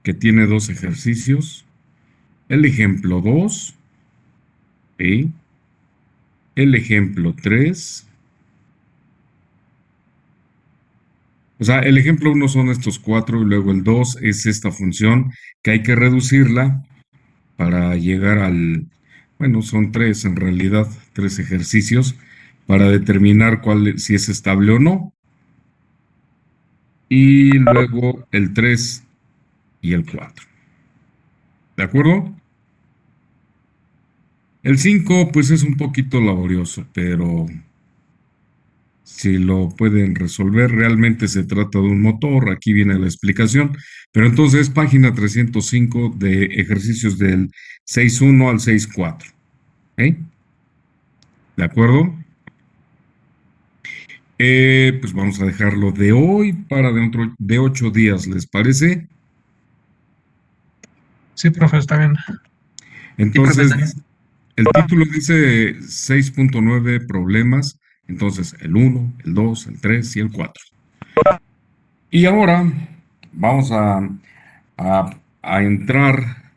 que tiene dos ejercicios. El ejemplo 2, ¿sí? El ejemplo 3. O sea, el ejemplo 1 son estos cuatro y luego el 2 es esta función que hay que reducirla para llegar al, bueno, son tres en realidad, tres ejercicios para determinar si es estable o no. Y luego el 3 y el 4. ¿De acuerdo? El 5 pues es un poquito laborioso, pero si lo pueden resolver, realmente se trata de un motor, aquí viene la explicación, pero entonces página 305 de ejercicios del 6.1 al 6.4, ¿ok? ¿De acuerdo? Pues vamos a dejarlo de hoy para dentro de 8 días, ¿les parece? Sí, profe, está bien. Sí, profe, Entonces, está bien. el título dice 6.9 problemas, entonces el 1, el 2, el 3 y el 4. Y ahora vamos a entrar.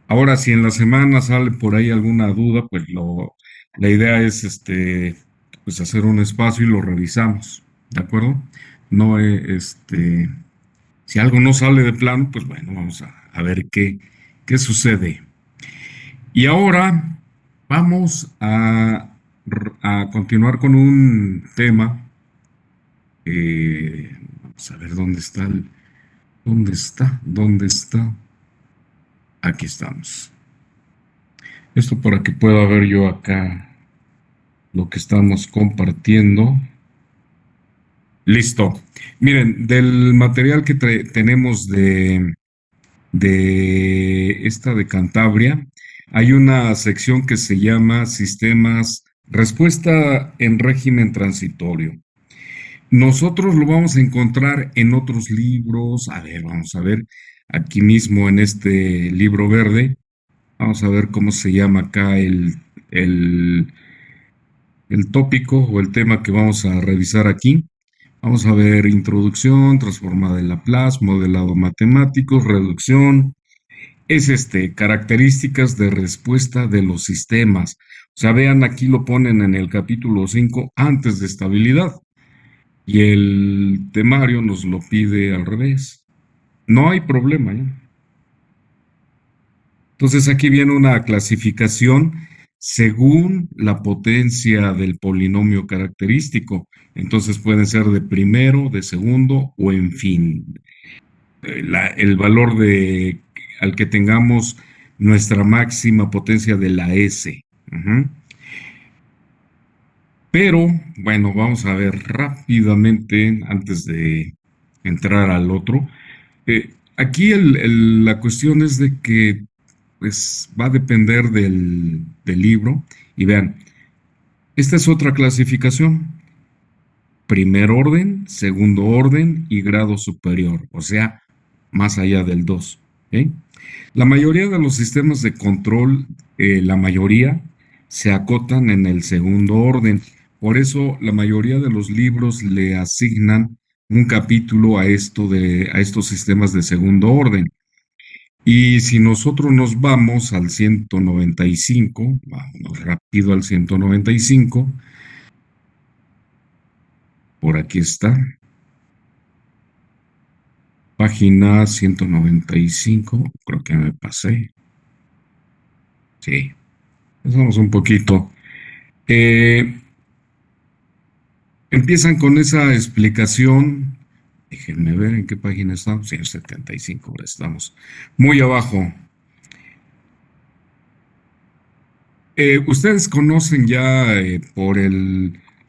Ahora, si en la semana sale por ahí alguna duda, pues la idea es pues hacer un espacio y lo revisamos, ¿de acuerdo? No, si algo no sale de plano, pues bueno, vamos a ver qué sucede. Y ahora vamos a continuar con un tema. Vamos a ver dónde está ¿dónde está? ¿Dónde está? Aquí estamos. Esto para que pueda ver yo acá lo que estamos compartiendo. Listo. Miren, del material que tenemos de esta de Cantabria, hay una sección que se llama Sistemas, Respuesta en régimen transitorio. Nosotros lo vamos a encontrar en otros libros. A ver, vamos a ver, aquí mismo en este libro verde, vamos a ver cómo se llama acá el, el tópico o el tema que vamos a revisar aquí. Vamos a ver introducción, transformada de Laplace, modelado matemático, reducción. Es características de respuesta de los sistemas. O sea, vean, aquí lo ponen en el capítulo 5 antes de estabilidad. Y el temario nos lo pide al revés. No hay problema, ¿eh? Entonces aquí viene una clasificación según la potencia del polinomio característico. Entonces pueden ser de primero, de segundo o en fin. El valor al que tengamos nuestra máxima potencia de la S. Ujú. Pero bueno, vamos a ver rápidamente antes de entrar al otro. Aquí la cuestión es de que pues va a depender del libro. Y vean, esta es otra clasificación. Primer orden, segundo orden y grado superior, o sea, más allá del 2. ¿Ok? La mayoría de los sistemas de control, la mayoría, se acotan en el segundo orden. Por eso la mayoría de los libros le asignan un capítulo a estos sistemas de segundo orden. Y si nosotros nos vamos al 195, vámonos rápido al 195, por aquí está, página 195, creo que me pasé, sí, pasamos un poquito. Eh, Empiezan con esa explicación, déjenme ver en qué página estamos, 175, ahora estamos muy abajo. Ustedes conocen ya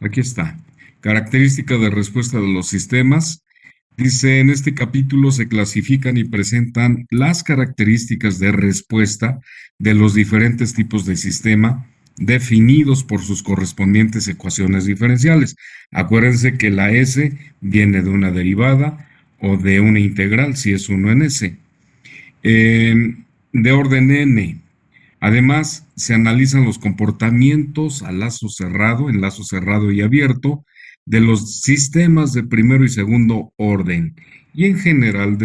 aquí está, característica de respuesta de los sistemas. Dice, en este capítulo se clasifican y presentan las características de respuesta de los diferentes tipos de sistema definidos por sus correspondientes ecuaciones diferenciales. Acuérdense que la S viene de una derivada o de una integral, si es uno en S. De orden n. Además, se analizan los comportamientos a lazo cerrado, en lazo cerrado y abierto, de los sistemas de primero y segundo orden y en general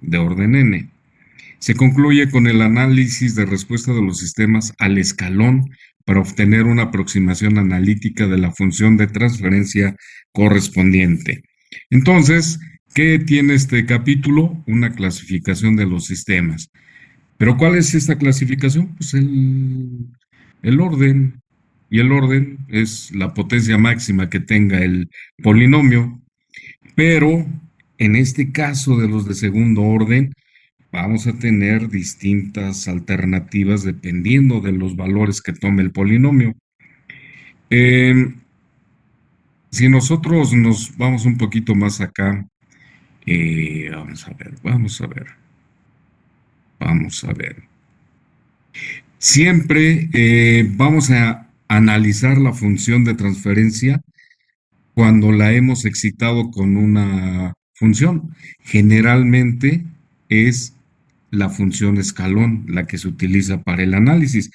de orden n. Se concluye con el análisis de respuesta de los sistemas al escalón para obtener una aproximación analítica de la función de transferencia correspondiente. Entonces, ¿qué tiene este capítulo? Una clasificación de los sistemas. ¿Pero cuál es esta clasificación? Pues el orden. Y el orden es la potencia máxima que tenga el polinomio. Pero en este caso de los de segundo orden, vamos a tener distintas alternativas dependiendo de los valores que tome el polinomio. Si nosotros nos vamos un poquito más acá, vamos a ver. Siempre vamos a analizar la función de transferencia cuando la hemos excitado con una función. Generalmente es la función escalón la que se utiliza para el análisis.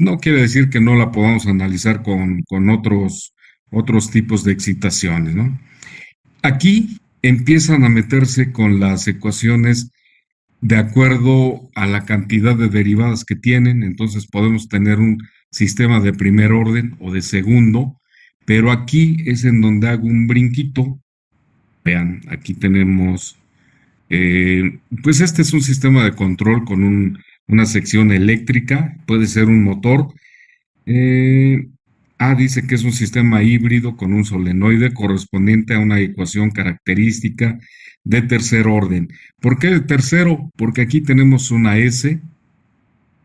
No quiere decir que no la podamos analizar con otros tipos de excitaciones, ¿no? Aquí empiezan a meterse con las ecuaciones de acuerdo a la cantidad de derivadas que tienen, entonces podemos tener un sistema de primer orden o de segundo, pero aquí es en donde hago un brinquito. Vean, aquí tenemos, pues este es un sistema de control con una sección eléctrica, puede ser un motor. Dice que es un sistema híbrido con un solenoide correspondiente a una ecuación característica de tercer orden. ¿Por qué de tercero? Porque aquí tenemos una S,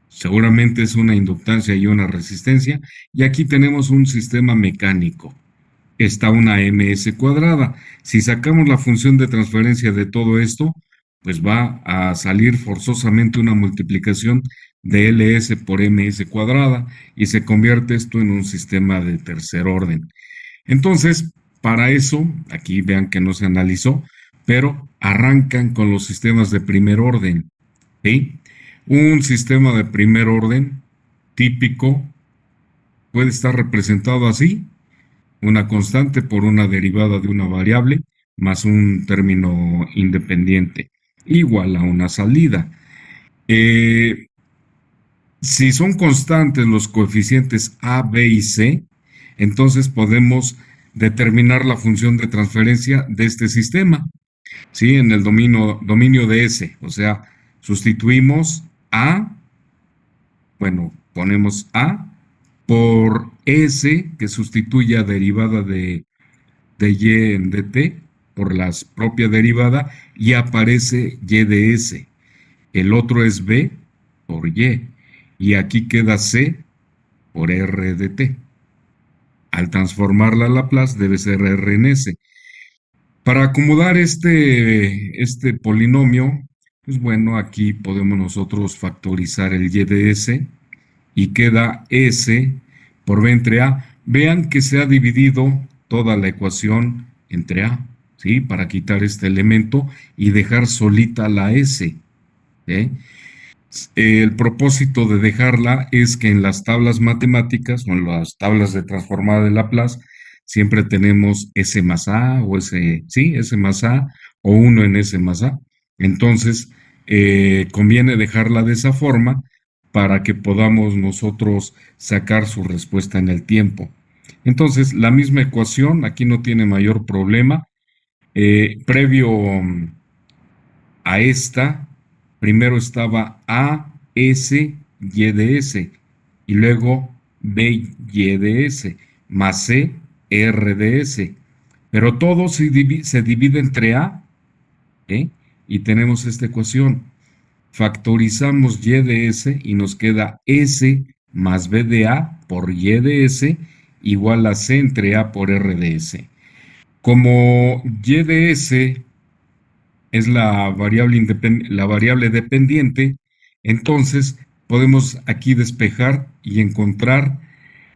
seguramente es una inductancia y una resistencia, y aquí tenemos un sistema mecánico. Está una ms cuadrada. Si sacamos la función de transferencia de todo esto, pues va a salir forzosamente una multiplicación de ls por ms cuadrada y se convierte esto en un sistema de tercer orden. Entonces, para eso, aquí vean que no se analizó, pero arrancan con los sistemas de primer orden. ¿Sí? Un sistema de primer orden típico puede estar representado así: una constante por una derivada de una variable más un término independiente igual a una salida. Si son constantes los coeficientes A, B y C, entonces podemos determinar la función de transferencia de este sistema, ¿sí? En el dominio de S, o sea, sustituimos A, ponemos A por S, que sustituye a derivada de y en dt por la propia derivada y aparece y de s. El otro es b por y aquí queda c por r de t. Al transformarla a Laplace debe ser r en s. Para acomodar este polinomio, pues bueno, aquí podemos nosotros factorizar el y de s y queda s por b entre a. Vean que se ha dividido toda la ecuación entre a, ¿sí? Para quitar este elemento y dejar solita la s. ¿Sí? El propósito de dejarla es que en las tablas matemáticas o en las tablas de transformada de Laplace siempre tenemos s más a o s más a o 1 en s más a. Entonces, conviene dejarla de esa forma para que podamos nosotros sacar su respuesta en el tiempo. Entonces, la misma ecuación, aquí no tiene mayor problema. Previo a esta, primero estaba A, S, Y de S, y luego B, Y de S, más C, R de S. Pero todo se divide entre A, y tenemos esta ecuación. Factorizamos Y de S y nos queda S más B de A por Y de S igual a C entre A por R de S. Como Y de S es la variable dependiente, entonces podemos aquí despejar y encontrar,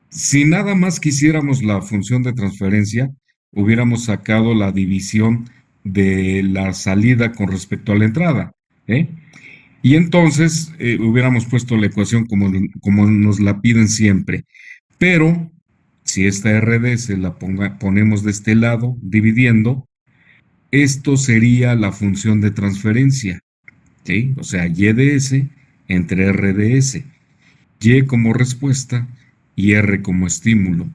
si nada más quisiéramos la función de transferencia, hubiéramos sacado la división de la salida con respecto a la entrada, ¿eh? Y entonces hubiéramos puesto la ecuación como nos la piden siempre. Pero si esta RD se la ponemos de este lado, dividiendo, esto sería la función de transferencia, ¿sí? O sea, Y de S entre R de S. Y como respuesta y R como estímulo.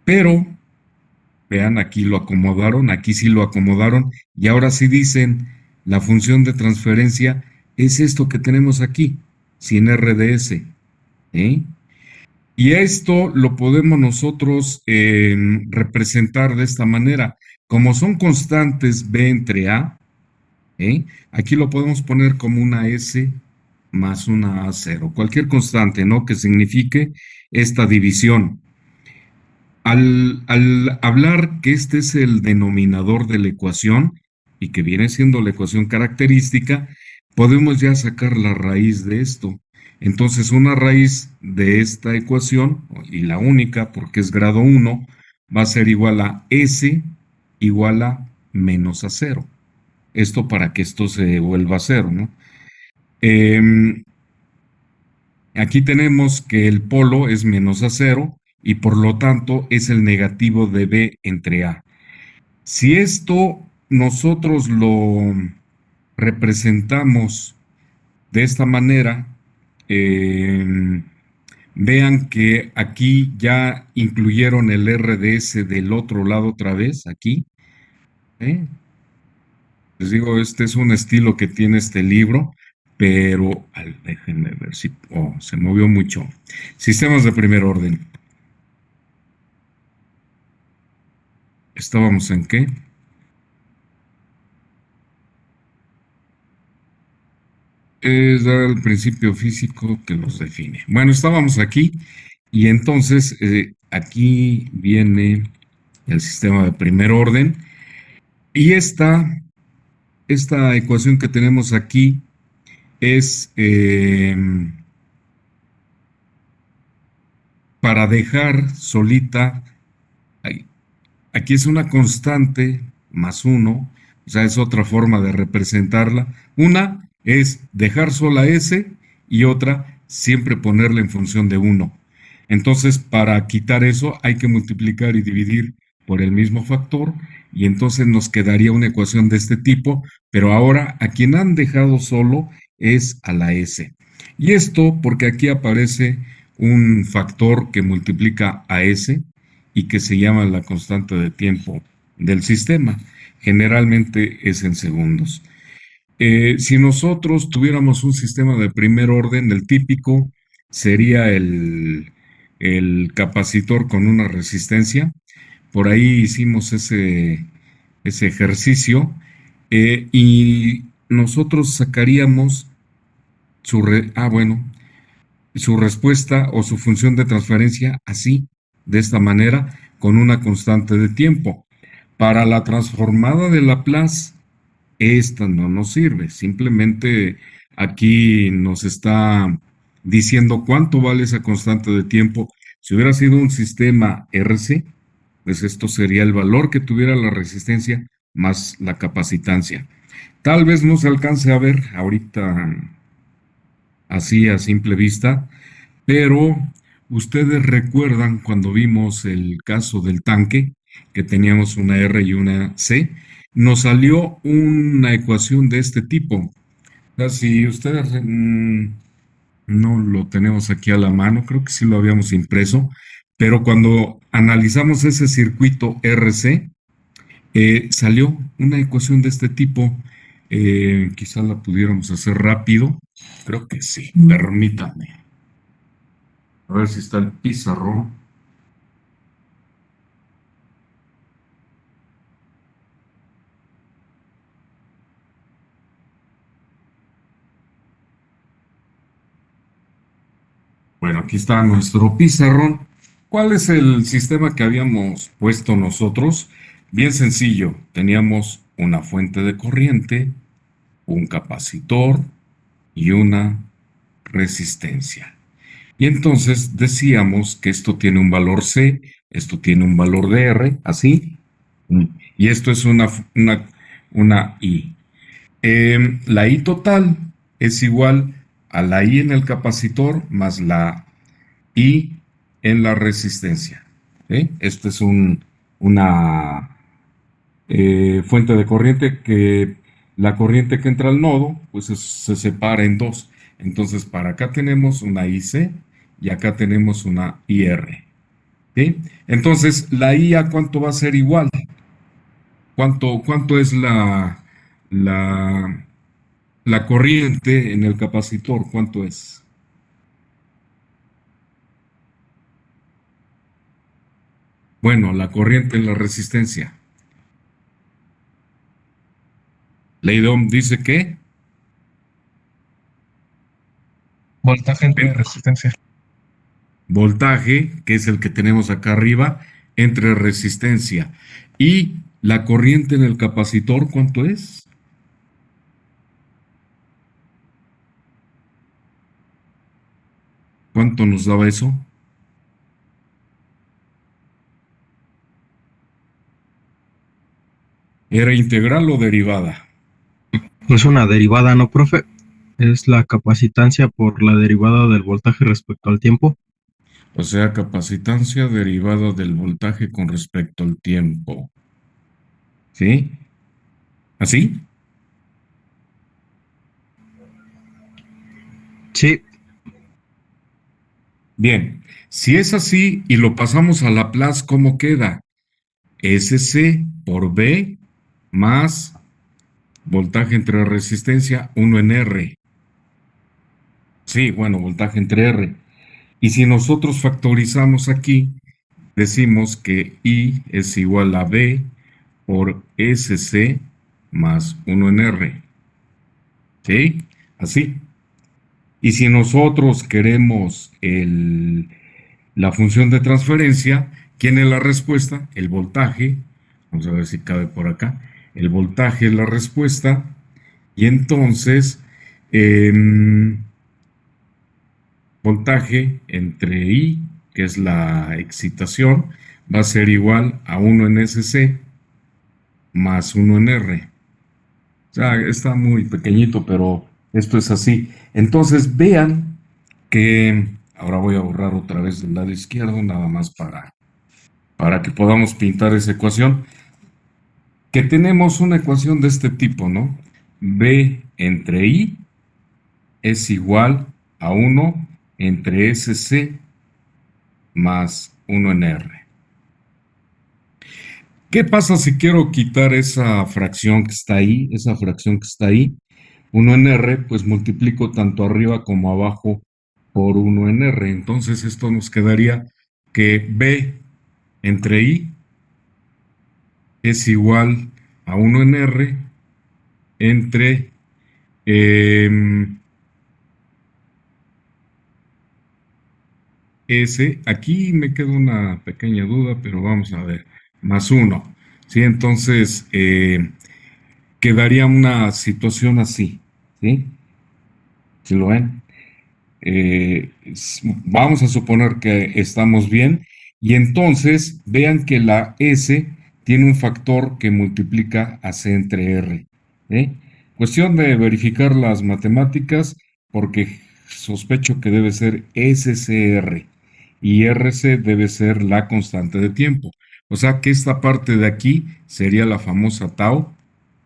Pero, vean, aquí lo acomodaron, aquí sí lo acomodaron, y ahora sí dicen, la función de transferencia es esto que tenemos aquí, sin R de S. ¿Sí? Y esto lo podemos nosotros representar de esta manera. Como son constantes B entre A, ¿eh? Aquí lo podemos poner como una S más una A0. Cualquier constante, ¿no? Que signifique esta división. Al hablar que este es el denominador de la ecuación y que viene siendo la ecuación característica, podemos ya sacar la raíz de esto. Entonces, una raíz de esta ecuación, y la única porque es grado 1, va a ser igual a S igual a menos a 0. Esto para que esto se vuelva a 0, ¿no? Aquí tenemos que el polo es menos a 0 y por lo tanto es el negativo de B entre A. Si esto nosotros lo representamos de esta manera, vean que aquí ya incluyeron el RDS del otro lado otra vez, aquí. ¿Eh? Les digo, este es un estilo que tiene este libro, pero déjenme ver si se movió mucho. Sistemas de primer orden. ¿Estábamos en qué? Es dar el principio físico que los define. Bueno, estábamos aquí y entonces aquí viene el sistema de primer orden y esta ecuación que tenemos aquí es para dejar solita. Aquí es una constante más 1, o sea, es otra forma de representarla. Una es dejar sola S y otra siempre ponerla en función de 1. Entonces, para quitar eso hay que multiplicar y dividir por el mismo factor y entonces nos quedaría una ecuación de este tipo, pero ahora a quien han dejado solo es a la S. Y esto porque aquí aparece un factor que multiplica a S y que se llama la constante de tiempo del sistema. Generalmente es en segundos. Si nosotros tuviéramos un sistema de primer orden, el típico sería el capacitor con una resistencia. Por ahí hicimos ese ejercicio y nosotros sacaríamos bueno, su respuesta o su función de transferencia así, de esta manera, con una constante de tiempo. Para la transformada de Laplace, esta no nos sirve. Simplemente aquí nos está diciendo cuánto vale esa constante de tiempo. Si hubiera sido un sistema RC, pues esto sería el valor que tuviera la resistencia más la capacitancia. Tal vez no se alcance a ver ahorita así a simple vista, pero ustedes recuerdan cuando vimos el caso del tanque, que teníamos una R y una C, nos salió una ecuación de este tipo. O sea, si ustedes no lo tenemos aquí a la mano, creo que sí lo habíamos impreso, pero cuando analizamos ese circuito RC, salió una ecuación de este tipo. Quizás la pudiéramos hacer rápido. Creo que sí, permítanme. A ver si está el pizarrón. Bueno, aquí está nuestro pizarrón. ¿Cuál es el sistema que habíamos puesto nosotros? Bien sencillo. Teníamos una fuente de corriente, un capacitor y una resistencia. Y entonces decíamos que esto tiene un valor C, esto tiene un valor de R, así. Y esto es una I. La I total es igual a la I en el capacitor más la I en la resistencia. ¿Sí? Este es una fuente de corriente, que la corriente que entra al nodo, pues se separa en dos. Entonces, para acá tenemos una IC y acá tenemos una IR. ¿Sí? Entonces, la IA, ¿cuánto va a ser igual? ¿Cuánto es la, la corriente en el capacitor? ¿Cuánto es? Bueno, la corriente en la resistencia. Ley de Ohm dice que Voltaje entre resistencia. voltaje, que es el que tenemos acá arriba, entre resistencia. Y la corriente en el capacitor, ¿cuánto es? ¿Cuánto nos daba eso? ¿Era integral o derivada? Es una derivada, ¿no, profe? Es la capacitancia por la derivada del voltaje respecto al tiempo. O sea, capacitancia derivada del voltaje con respecto al tiempo. ¿Sí? ¿Así? Sí, Bien. Si es así y lo pasamos a Laplace, ¿cómo queda? SC por B más voltaje entre resistencia 1 en R. Sí, bueno, voltaje entre R. Y si nosotros factorizamos aquí, decimos que I es igual a B por SC más 1 en R. ¿Sí? Así. Y si nosotros queremos la función de transferencia, ¿quién es la respuesta? El voltaje. Vamos a ver si cabe por acá. El voltaje es la respuesta. Y entonces, em, voltaje entre I, que es la excitación, va a ser igual a 1 en SC más 1 en R. O sea, está muy pequeñito, pero esto es así. Entonces, vean que ahora voy a borrar otra vez del lado izquierdo, nada más para que podamos pintar esa ecuación. Que tenemos una ecuación de este tipo, ¿no? B entre I es igual a 1 entre SC más 1 en R. ¿Qué pasa si quiero quitar esa fracción que está ahí? Esa fracción que está ahí, 1 en R, pues multiplico tanto arriba como abajo por 1 en R. Entonces esto nos quedaría que B entre I es igual a 1 en R entre S. Aquí me queda una pequeña duda, pero vamos a ver. Más 1. ¿Sí? Entonces quedaría una situación así. ¿Sí? ¿Sí lo ven? Vamos a suponer que estamos bien y entonces vean que la S tiene un factor que multiplica a C entre R. ¿Eh? Cuestión de verificar las matemáticas porque sospecho que debe ser SCR y RC debe ser la constante de tiempo. O sea que esta parte de aquí sería la famosa tau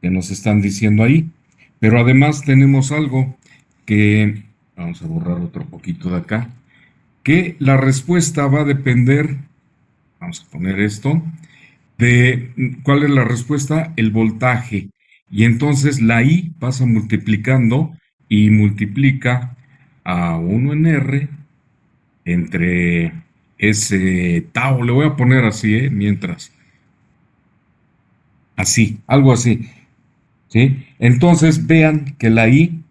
que nos están diciendo ahí. Pero además tenemos algo que vamos a borrar otro poquito de acá, que la respuesta va a depender, vamos a poner esto, de cuál es la respuesta, el voltaje. Y entonces la I pasa multiplicando y multiplica a 1 en R entre ese tau, le voy a poner así, mientras, así, algo así, ¿sí? Entonces vean que la I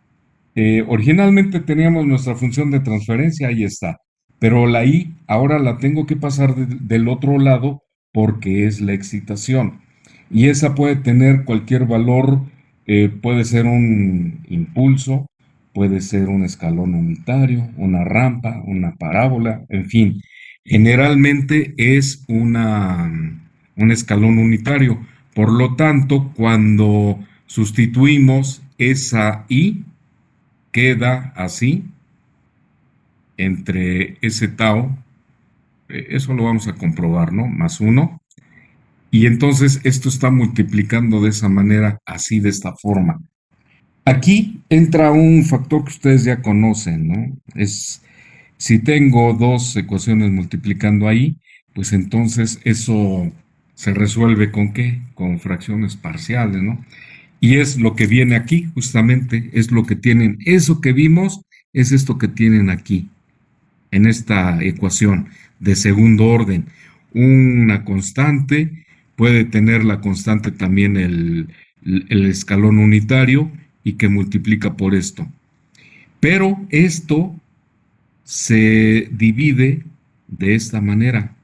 originalmente teníamos nuestra función de transferencia, ahí está, pero la I ahora la tengo que pasar del otro lado porque es la excitación. Y esa puede tener cualquier valor, puede ser un impulso, puede ser un escalón unitario, una rampa, una parábola, en fin. Generalmente es un escalón unitario. Por lo tanto, cuando sustituimos esa I, queda así entre ese tau, eso lo vamos a comprobar, ¿no? Más 1 Y entonces esto está multiplicando de esa manera, así de esta forma. Aquí entra un factor que ustedes ya conocen, ¿no? Es si tengo dos ecuaciones multiplicando ahí, pues entonces eso se resuelve con qué? Con fracciones parciales, ¿no? Y es lo que viene aquí, justamente, es lo que tienen. Eso que vimos es esto que tienen aquí, en esta ecuación de segundo orden. Una constante, puede tener la constante también el escalón unitario y que multiplica por esto. Pero esto se divide de esta manera.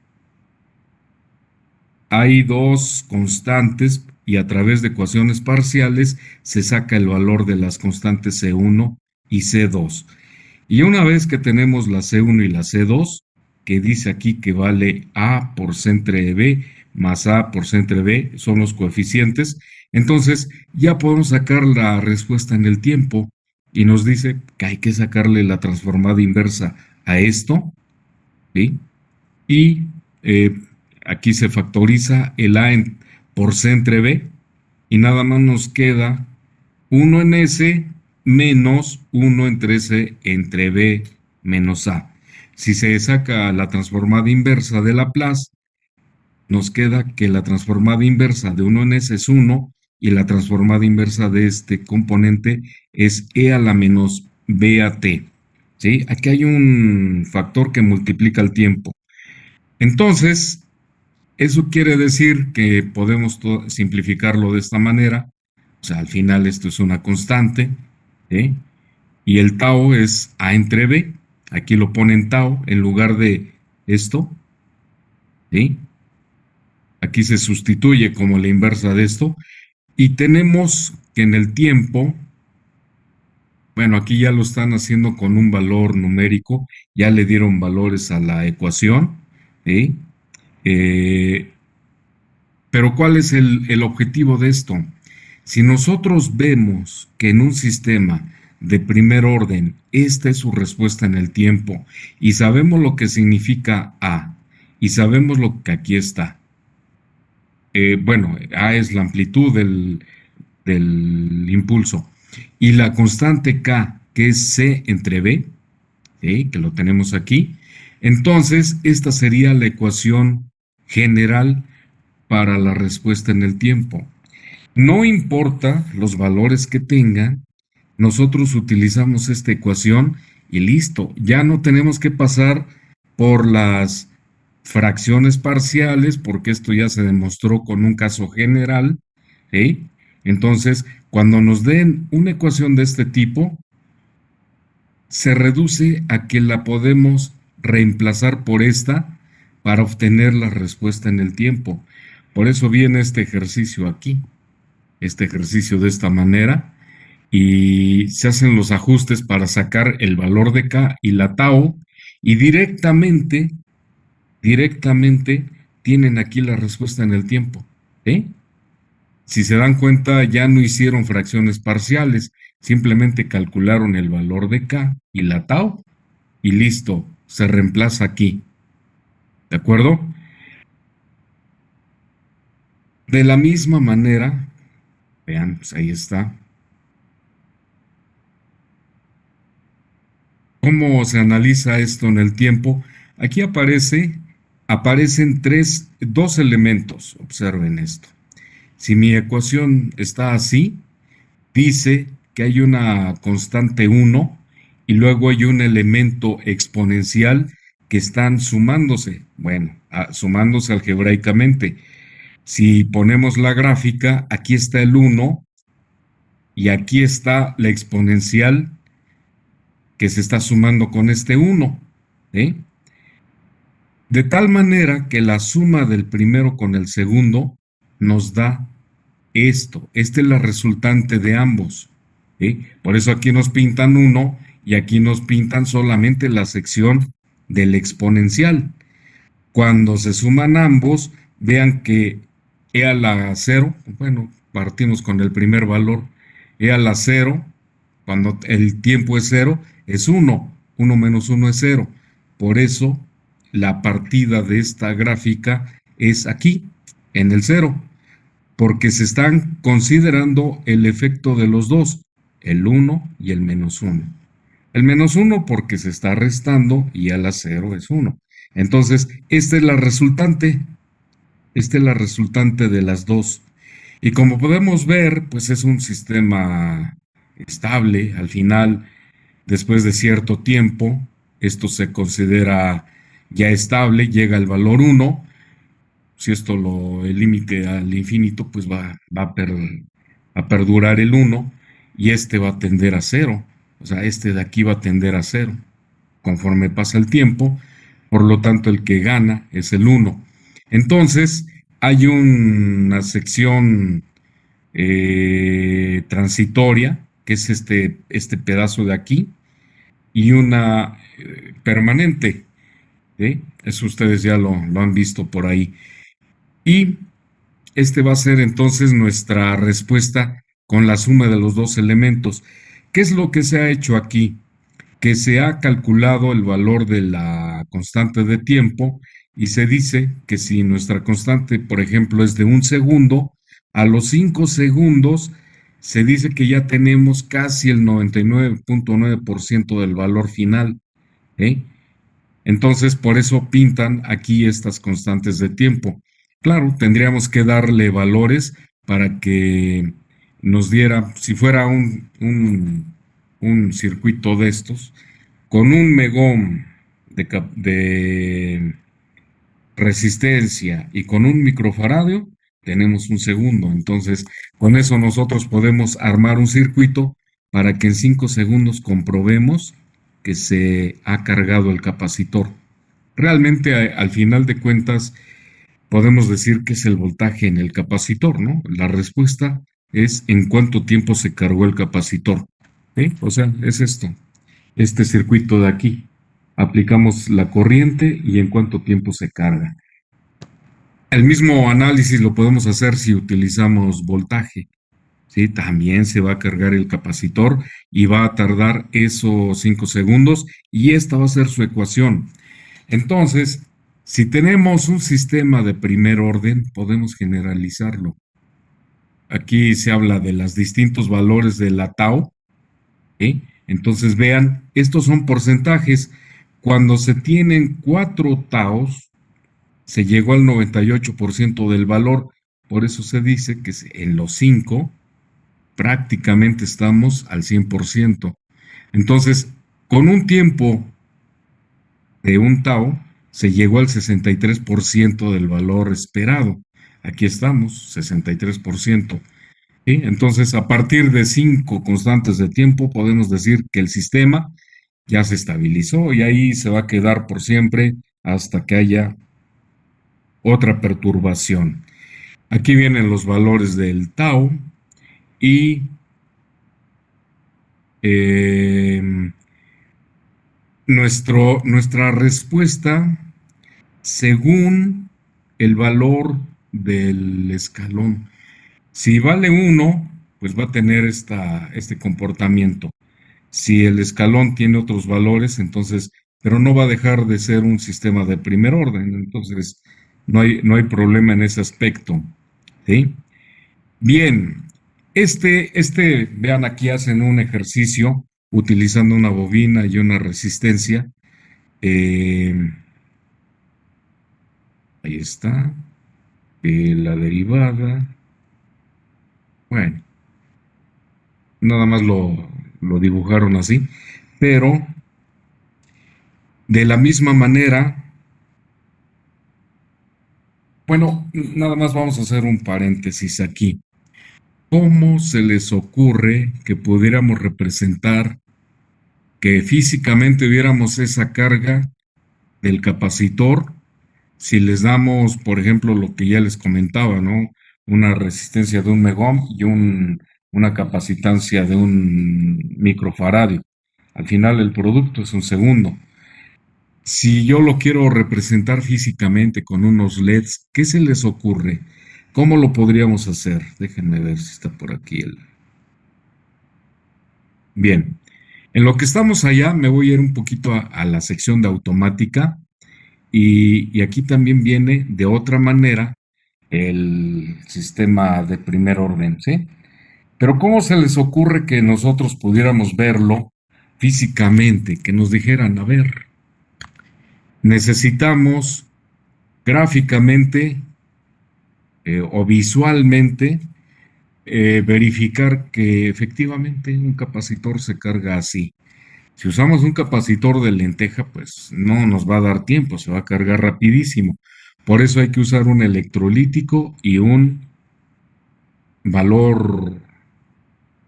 Hay dos constantes y a través de ecuaciones parciales se saca el valor de las constantes C1 y C2. Y una vez que tenemos la C1 y la C2, que dice aquí que vale A por C entre B más A por C entre B, son los coeficientes, entonces ya podemos sacar la respuesta en el tiempo y nos dice que hay que sacarle la transformada inversa a esto, ¿sí? Y eh, aquí se factoriza el A por C entre B y nada más nos queda 1 en S menos 1 entre S entre B menos A. Si se saca la transformada inversa de Laplace, nos queda que la transformada inversa de 1 en S es 1 y la transformada inversa de este componente es E a la menos B a T. ¿Sí? Aquí hay un factor que multiplica el tiempo. Entonces, eso quiere decir que podemos simplificarlo de esta manera. O sea, al final esto es una constante, ¿sí? Y el tau es A entre B. Aquí lo ponen tau en lugar de esto, ¿sí? Aquí se sustituye como la inversa de esto. Y tenemos que en el tiempo, bueno, aquí ya lo están haciendo con un valor numérico, ya le dieron valores a la ecuación, ¿sí? Eh, Pero ¿cuál es el objetivo de esto? Si nosotros vemos que en un sistema de primer orden, esta es su respuesta en el tiempo, y sabemos lo que significa A, y sabemos lo que aquí está. Bueno, A es la amplitud del impulso, y la constante K, que es C entre B, ¿sí? Que lo tenemos aquí. Entonces, esta sería la ecuación general para la respuesta en el tiempo. No importa los valores que tengan, nosotros utilizamos esta ecuación y listo, ya no tenemos que pasar por las fracciones parciales porque esto ya se demostró con un caso general, ¿sí? Entonces, cuando nos den una ecuación de este tipo, se reduce a que la podemos reemplazar por esta para obtener la respuesta en el tiempo. Por eso viene este ejercicio aquí, este ejercicio de esta manera, y se hacen los ajustes para sacar el valor de K y la tau, y directamente tienen aquí la respuesta en el tiempo. ¿Sí? Si se dan cuenta, ya no hicieron fracciones parciales, simplemente calcularon el valor de K y la tau, y listo, se reemplaza aquí. ¿De acuerdo? De la misma manera, vean, pues ahí está. ¿Cómo se analiza esto en el tiempo? Aquí aparecen dos elementos. Observen esto. Si mi ecuación está así, dice que hay una constante 1 y luego hay un elemento exponencial que están sumándose. Bueno, sumándose algebraicamente. Si ponemos la gráfica, aquí está el 1 y aquí está la exponencial que se está sumando con este 1. ¿Sí? De tal manera que la suma del primero con el segundo nos da esto. Esta es la resultante de ambos. ¿Sí? Por eso aquí nos pintan 1 y aquí nos pintan solamente la sección del exponencial. Cuando se suman ambos, vean que e a la 0, bueno, partimos con el primer valor, e a la 0, cuando el tiempo es 0, es 1, 1 menos 1 es 0. Por eso, la partida de esta gráfica es aquí, en el cero, porque se están considerando el efecto de los dos, el 1 y el -1. El -1 porque se está restando y a la 0 es 1. Entonces, esta es la resultante de las dos. Y como podemos ver, pues es un sistema estable. Al final, después de cierto tiempo, esto se considera ya estable, llega al valor 1. Si esto el límite al infinito, pues a perdurar el 1 y este va a tender a 0. O sea, este de aquí va a tender a 0 conforme pasa el tiempo. Por lo tanto, el que gana es el 1. Entonces, hay una sección transitoria, que es este pedazo de aquí, y una permanente. ¿Sí? Eso ustedes ya lo han visto por ahí. Y este va a ser entonces nuestra respuesta con la suma de los dos elementos. ¿Qué es lo que se ha hecho aquí? Que se ha calculado el valor de la constante de tiempo y se dice que si nuestra constante, por ejemplo, es de 1 segundo, a los 5 segundos se dice que ya tenemos casi el 99.9% del valor final. ¿Eh? Entonces, por eso pintan aquí estas constantes de tiempo. Claro, tendríamos que darle valores para que nos diera, si fuera un circuito de estos, con un megón de resistencia y con un microfaradio, tenemos un segundo. Entonces, con eso nosotros podemos armar un circuito para que en 5 segundos comprobemos que se ha cargado el capacitor. Realmente, al final de cuentas, podemos decir que es el voltaje en el capacitor, ¿no? La respuesta es en cuánto tiempo se cargó el capacitor. ¿Sí? O sea, es este circuito de aquí. Aplicamos la corriente y en cuánto tiempo se carga. El mismo análisis lo podemos hacer si utilizamos voltaje. ¿Sí? También se va a cargar el capacitor y va a tardar esos 5 segundos y esta va a ser su ecuación. Entonces, si tenemos un sistema de primer orden, podemos generalizarlo. Aquí se habla de los distintos valores de la tau. ¿Sí? Entonces, vean, estos son porcentajes. Cuando se tienen 4 taus, se llegó al 98% del valor. Por eso se dice que en los 5 prácticamente estamos al 100%. Entonces, con un tiempo de un tau, se llegó al 63% del valor esperado. Aquí estamos, 63%. ¿Sí? Entonces, a partir de 5 constantes de tiempo, podemos decir que el sistema ya se estabilizó y ahí se va a quedar por siempre hasta que haya otra perturbación. Aquí vienen los valores del tau y nuestra respuesta según el valor del escalón. Si vale 1, pues va a tener este comportamiento. Si el escalón tiene otros valores, entonces, pero no va a dejar de ser un sistema de primer orden, entonces no hay problema en ese aspecto. ¿Sí? Bien, vean, aquí hacen un ejercicio utilizando una bobina y una resistencia. Ahí está, la derivada. Bueno, nada más lo dibujaron así, pero de la misma manera, bueno, nada más vamos a hacer un paréntesis aquí. ¿Cómo se les ocurre que pudiéramos representar que físicamente viéramos esa carga del capacitor si les damos, por ejemplo, lo que ya les comentaba, ¿no? Una resistencia de 1 megón y una capacitancia de 1 microfaradio? Al final el producto es 1 segundo. Si yo lo quiero representar físicamente con unos LEDs, ¿qué se les ocurre? ¿Cómo lo podríamos hacer? Déjenme ver si está por aquí Bien, en lo que estamos allá me voy a ir un poquito a la sección de automática y aquí también viene de otra manera el sistema de primer orden, ¿sí? Pero ¿cómo se les ocurre que nosotros pudiéramos verlo físicamente, que nos dijeran, a ver, necesitamos gráficamente o visualmente verificar que efectivamente un capacitor se carga así? Si usamos un capacitor de lenteja, pues no nos va a dar tiempo, se va a cargar rapidísimo. Por eso hay que usar un electrolítico y un valor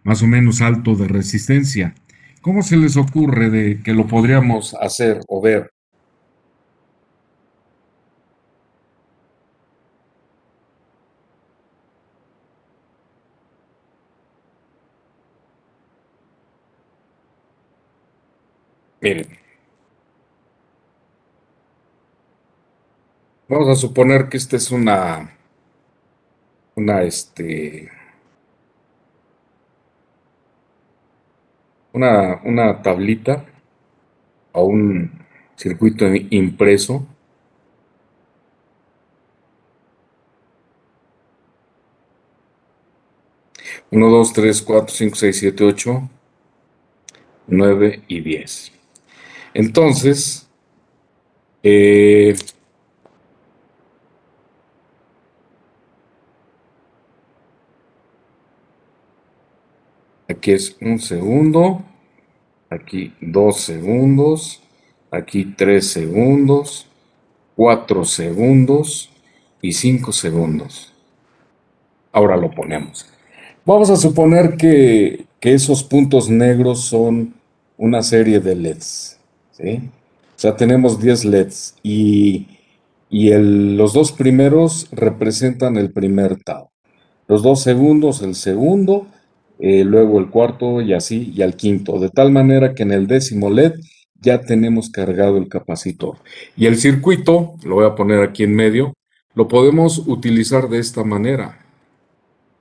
más o menos alto de resistencia. ¿Cómo se les ocurre de que lo podríamos hacer o ver? Miren, vamos a suponer que esta es una, este, una tablita o un circuito impreso. 1, 2, 3, 4, 5, 6, 7, 8, 9 y 10. Entonces, eh, aquí es 1 segundo, aquí 2 segundos, aquí 3 segundos, 4 segundos y 5 segundos. Ahora lo ponemos. Vamos a suponer que esos puntos negros son una serie de LEDs, ¿sí? O sea, tenemos 10 LEDs y los dos primeros representan el primer tau. Los 2 segundos, el segundo, luego el cuarto y así, y al quinto, de tal manera que en el 10º LED ya tenemos cargado el capacitor. Y el circuito, lo voy a poner aquí en medio, lo podemos utilizar de esta manera.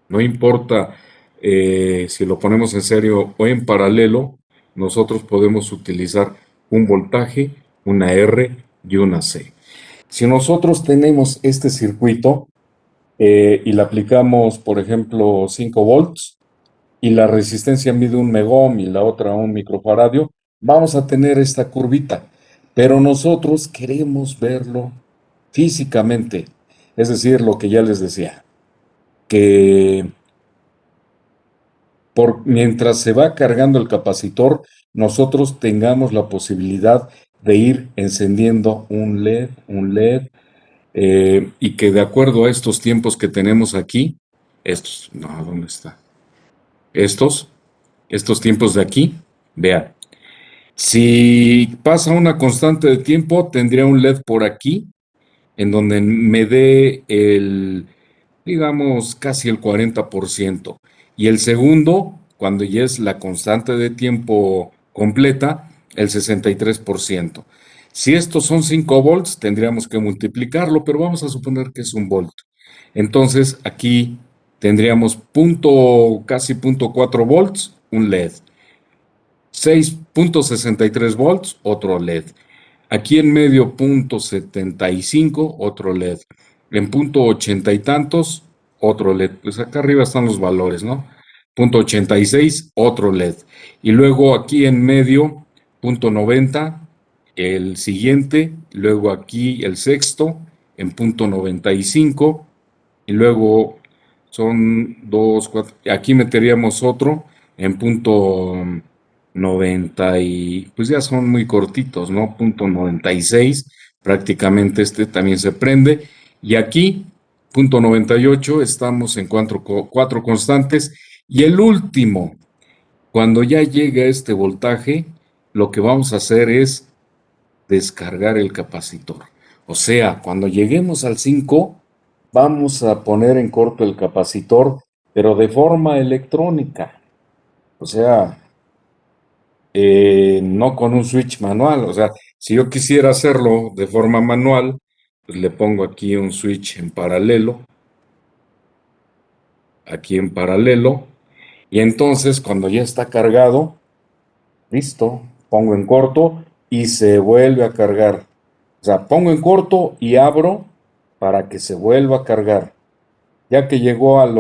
No importa si lo ponemos en serio o en paralelo, nosotros podemos utilizar un voltaje, una R y una C. Si nosotros tenemos este circuito, y le aplicamos, por ejemplo, 5 volts y la resistencia mide 1 megohm y la otra 1 microfaradio, vamos a tener esta curvita. Pero nosotros queremos verlo físicamente. Es decir, lo que ya les decía, que mientras se va cargando el capacitor, nosotros tengamos la posibilidad de ir encendiendo un LED, y que de acuerdo a estos tiempos que tenemos aquí, ¿dónde está? Estos tiempos de aquí, vean, si pasa una constante de tiempo, tendría un LED por aquí, en donde me dé digamos, casi el 40%. Y el segundo, cuando ya es la constante de tiempo completa, el 63%. Si estos son 5 volts, tendríamos que multiplicarlo, pero vamos a suponer que es 1 volt. Entonces, aquí tendríamos casi 0.4 volts, un LED. 6.63 volts, otro LED. Aquí en medio, 0.75, otro LED. En 0.80 y tantos, otro LED. Pues acá arriba están los valores, ¿no? 0.86, otro LED. Y luego aquí en medio, 0.90, el siguiente. Luego aquí el sexto, en 0.95. Y luego son 2, 4. Aquí meteríamos otro en 0.90 y pues ya son muy cortitos, ¿no? 0.96, prácticamente este también se prende. Y aquí, 0.98, estamos en cuatro constantes. Y el último, cuando ya llega este voltaje, lo que vamos a hacer es descargar el capacitor. O sea, cuando lleguemos al 5, vamos a poner en corto el capacitor, pero de forma electrónica. O sea, no con un switch manual. O sea, si yo quisiera hacerlo de forma manual, pues le pongo aquí un switch en paralelo, aquí en paralelo, y entonces cuando ya está cargado, listo, pongo en corto y se vuelve a cargar. O sea, pongo en corto y abro para que se vuelva a cargar. Ya que llegó al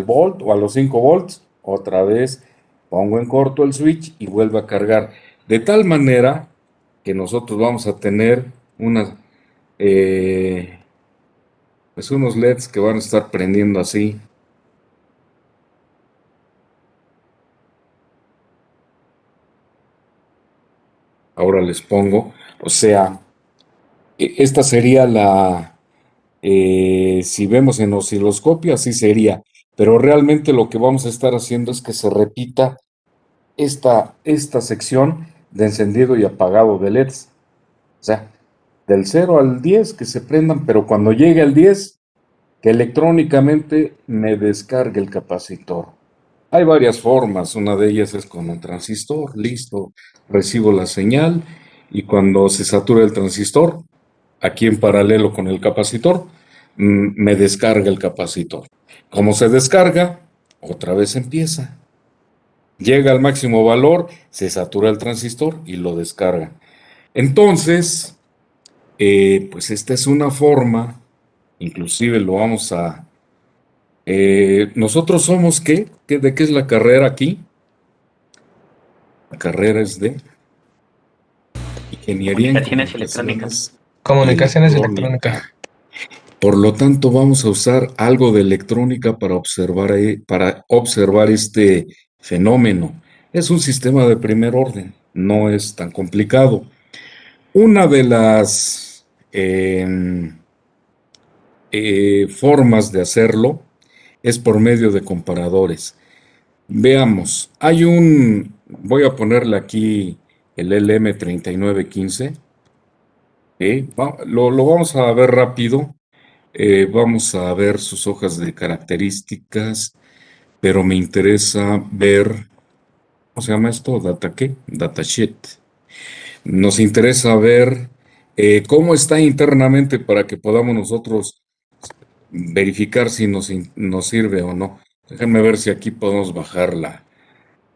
volt o a los 5 volts, otra vez pongo en corto el switch y vuelvo a cargar. De tal manera que nosotros vamos a tener unas, eh, pues unos LEDs que van a estar prendiendo así. Ahora les pongo, o sea, esta sería si vemos en osciloscopio, así sería. Pero realmente lo que vamos a estar haciendo es que se repita esta sección de encendido y apagado de LEDs. O sea, del 0 al 10 que se prendan, pero cuando llegue al 10, que electrónicamente me descargue el capacitor. Hay varias formas, una de ellas es con un transistor, listo, recibo la señal y cuando se satura el transistor, aquí en paralelo con el capacitor, me descarga el capacitor. Como se descarga, otra vez empieza. Llega al máximo valor, se satura el transistor y lo descarga. Entonces, pues esta es una forma, inclusive lo vamos a... nosotros somos ¿qué? ¿De qué es la carrera aquí? La carrera es de Ingeniería en Comunicaciones electrónicas. Comunicaciones Electrónica. electrónicas. Por lo tanto, vamos a usar algo de electrónica para observar este fenómeno. Es un sistema de primer orden, no es tan complicado. Una de las formas de hacerlo es por medio de comparadores. Veamos, voy a ponerle aquí el LM3915. Lo vamos a ver rápido. Vamos a ver sus hojas de características, pero me interesa ver, ¿cómo se llama esto? ¿Data qué? Datasheet. Nos interesa ver cómo está internamente para que podamos nosotros verificar si nos sirve o no. Déjenme ver si aquí podemos bajar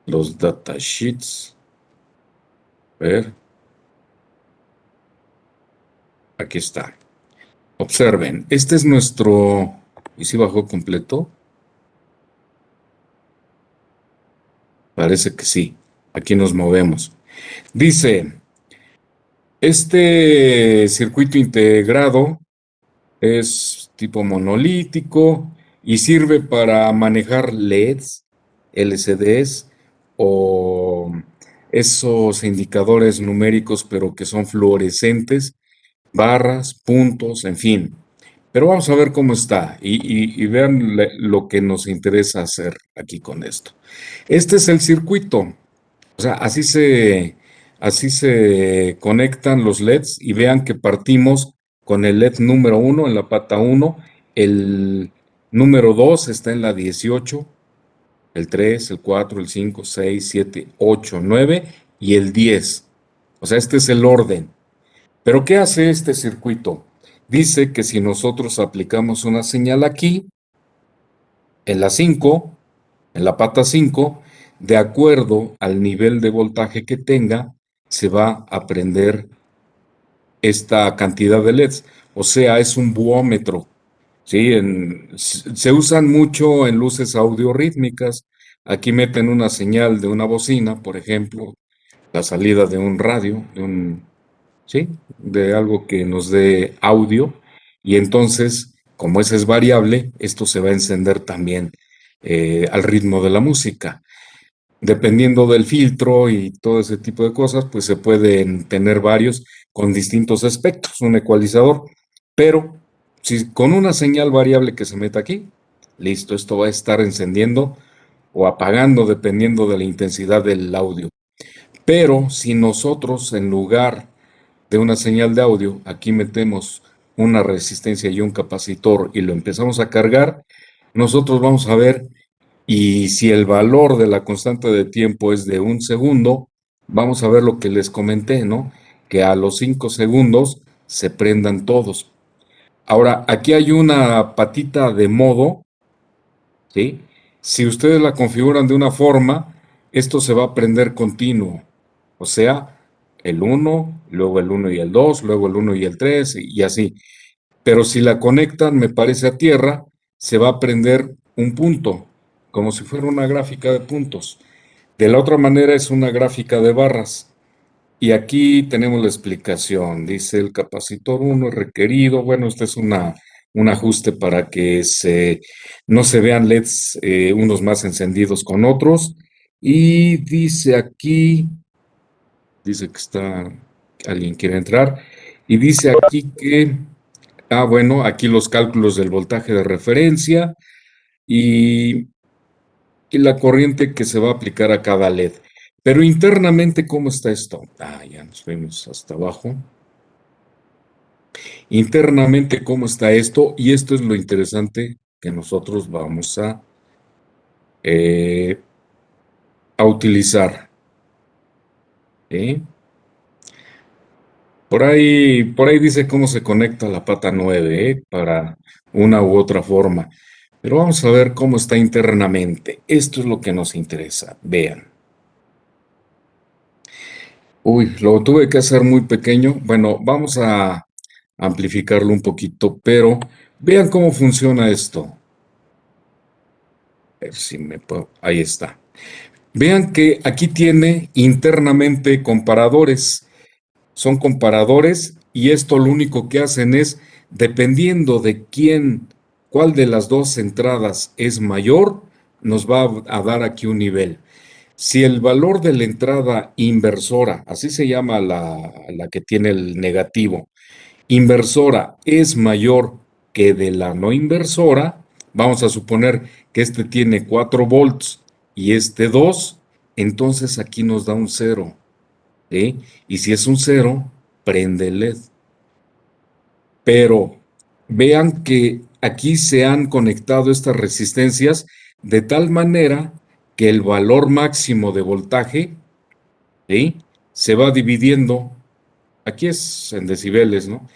los datasheets. A ver. Aquí está. Observen, este es nuestro... ¿Y si bajó completo? Parece que sí. Aquí nos movemos. Dice, este circuito integrado es tipo monolítico y sirve para manejar LEDs, LCDs o esos indicadores numéricos pero que son fluorescentes, barras, puntos, en fin. Pero vamos a ver cómo está y vean lo que nos interesa hacer aquí con esto. Este es el circuito. O sea, así se conectan los LEDs y vean que partimos con el LED número 1 en la pata 1, el número 2 está en la 18, el 3, el 4, el 5, 6, 7, 8, 9 y el 10. O sea, este es el orden. Pero ¿qué hace este circuito? Dice que si nosotros aplicamos una señal aquí, en la 5, en la pata 5, de acuerdo al nivel de voltaje que tenga, se va a prender esta cantidad de LEDs. O sea, es un buómetro. ¿Sí? Se usan mucho en luces audiorítmicas. Aquí meten una señal de una bocina, por ejemplo, la salida de un radio, ¿sí? De algo que nos dé audio. Y entonces, como ese es variable, esto se va a encender también al ritmo de la música. Dependiendo del filtro y todo ese tipo de cosas, pues se pueden tener varios con distintos espectros, un ecualizador. Pero si con una señal variable que se meta aquí, listo, esto va a estar encendiendo o apagando dependiendo de la intensidad del audio. Pero si nosotros en lugar de una señal de audio, aquí metemos una resistencia y un capacitor y lo empezamos a cargar, nosotros vamos a ver, y si el valor de la constante de tiempo es de 1 segundo, vamos a ver lo que les comenté, ¿no? Que a los 5 segundos se prendan todos. Ahora, aquí hay una patita de modo, ¿sí? Si ustedes la configuran de una forma, esto se va a prender continuo. O sea, el 1, luego el 1 y el 2, luego el 1 y el 3 y así. Pero si la conectan, me parece a tierra, se va a prender un punto, como si fuera una gráfica de puntos. De la otra manera es una gráfica de barras. Y aquí tenemos la explicación. Dice el capacitor 1 es requerido. Bueno, este es un ajuste para que no se vean LEDs unos más encendidos con otros. Y dice aquí, dice que alguien quiere entrar. Y dice aquí que, bueno, aquí los cálculos del voltaje de referencia y la corriente que se va a aplicar a cada LED. Pero internamente, ¿cómo está esto? Ya nos vemos hasta abajo. Internamente, ¿cómo está esto? Y esto es lo interesante que nosotros vamos a utilizar. ¿Sí? Por ahí dice cómo se conecta la pata 9, para una u otra forma. Pero vamos a ver cómo está internamente. Esto es lo que nos interesa. Vean. Uy, lo tuve que hacer muy pequeño. Bueno, vamos a amplificarlo un poquito, pero vean cómo funciona esto. A ver si me puedo. Ahí está. Vean que aquí tiene internamente comparadores. Son comparadores y esto lo único que hacen es, dependiendo de cuál de las dos entradas es mayor, nos va a dar aquí un nivel. Si el valor de la entrada inversora, así se llama la que tiene el negativo, inversora es mayor que de la no inversora, vamos a suponer que este tiene 4 volts y este 2, entonces aquí nos da un 0. ¿Sí? Y si es un 0, prende el LED. Pero vean que aquí se han conectado estas resistencias de tal manera que el valor máximo de voltaje, ¿sí?, se va dividiendo, aquí es en decibeles, ¿no?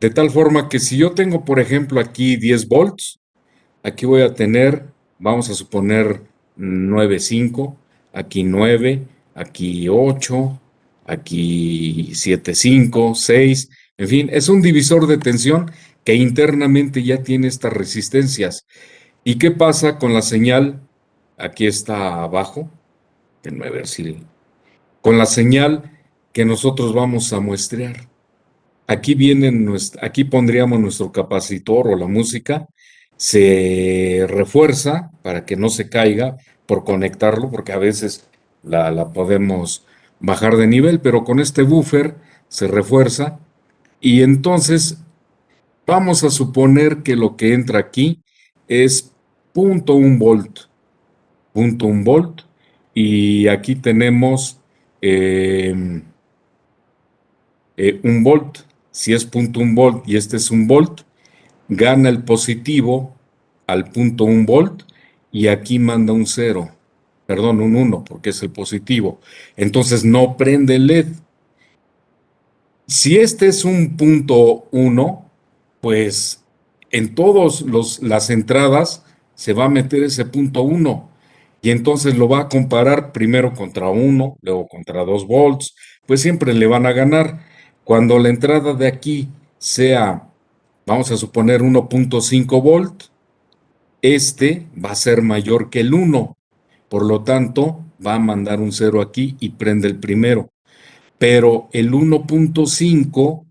De tal forma que si yo tengo, por ejemplo, aquí 10 volts, aquí voy a tener, vamos a suponer 9,5, aquí 9, aquí 8, aquí 7,5, 6, en fin, es un divisor de tensión que internamente ya tiene estas resistencias. ¿Y qué pasa con la señal? Aquí está abajo, déjenme ver si... Con la señal que nosotros vamos a muestrear. Aquí pondríamos nuestro capacitor o la música, se refuerza para que no se caiga por conectarlo, porque a veces la podemos bajar de nivel, pero con este buffer se refuerza y entonces vamos a suponer que lo que entra aquí es 0,1 volt, 0,1 volt, y aquí tenemos eh, 1 volt. Si es 0,1 volt y este es 1 volt, gana el positivo al 0,1 volt y aquí manda un 0, perdón, un 1 porque es el positivo. Entonces no prende el LED. Si este es un 0,1, pues en todas las entradas se va a meter ese 0,1 y entonces lo va a comparar primero contra 1, luego contra 2 volts, pues siempre le van a ganar. Cuando la entrada de aquí sea, vamos a suponer 1,5 volt, este va a ser mayor que el 1, por lo tanto va a mandar un 0 aquí y prende el primero. Pero el 1,5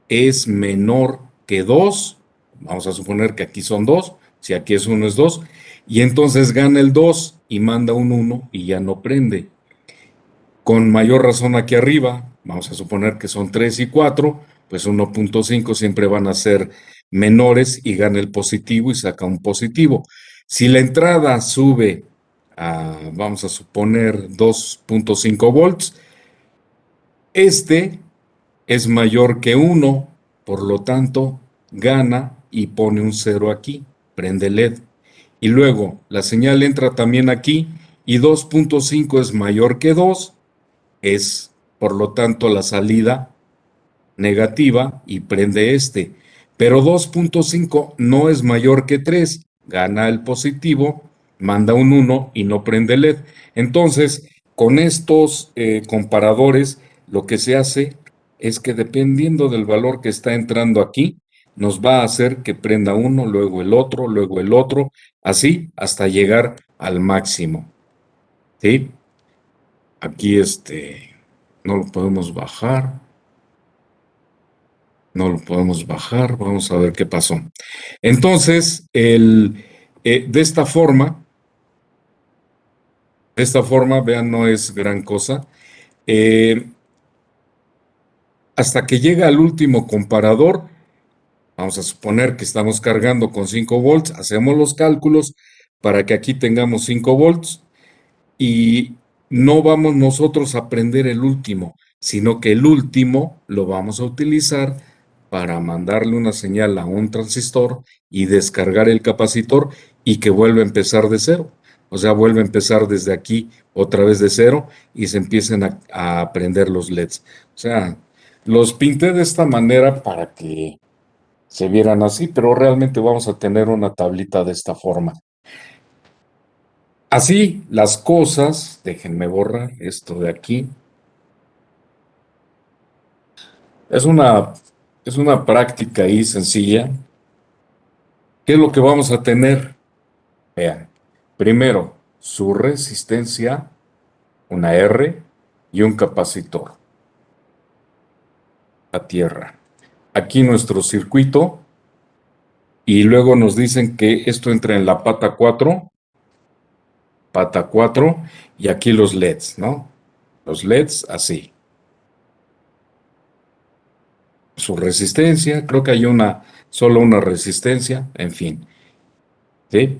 es menor que 2, vamos a suponer que aquí son 2, si aquí es 1 es 2, y entonces gana el 2 y manda un 1 y ya no prende. Con mayor razón aquí arriba, vamos a suponer que son 3 y 4, pues 1,5 siempre van a ser menores y gana el positivo y saca un positivo. Si la entrada sube a, vamos a suponer, 2,5 volts, este es mayor que 1, por lo tanto, gana y pone un 0 aquí, prende LED. Y luego la señal entra también aquí y 2,5 es mayor que 2, es por lo tanto la salida negativa y prende este. Pero 2,5 no es mayor que 3, gana el positivo, manda un 1 y no prende LED. Entonces, con estos comparadores, lo que se hace es que dependiendo del valor que está entrando aquí, nos va a hacer que prenda uno, luego el otro, así hasta llegar al máximo. ¿Sí? Aquí no lo podemos bajar. No lo podemos bajar. Vamos a ver qué pasó. Entonces, de esta forma, vean, no es gran cosa. Eh, hasta que llega al último comparador, vamos a suponer que estamos cargando con 5 volts, hacemos los cálculos para que aquí tengamos 5 volts y no vamos nosotros a prender el último, sino que el último lo vamos a utilizar para mandarle una señal a un transistor y descargar el capacitor y que vuelva a empezar de cero. O sea, vuelve a empezar desde aquí otra vez de cero y se empiecen a prender los LEDs. O sea, los pinté de esta manera para que se vieran así, pero realmente vamos a tener una tablita de esta forma. Así las cosas, déjenme borrar esto de aquí. Es una práctica ahí sencilla. ¿Qué es lo que vamos a tener? Vean, primero su resistencia, una R y un capacitor, la tierra. Aquí nuestro circuito y luego nos dicen que esto entra en la pata 4 y aquí los LEDs, ¿no? Los LEDs así. Su resistencia, creo que hay solo una resistencia, en fin. ¿Sí?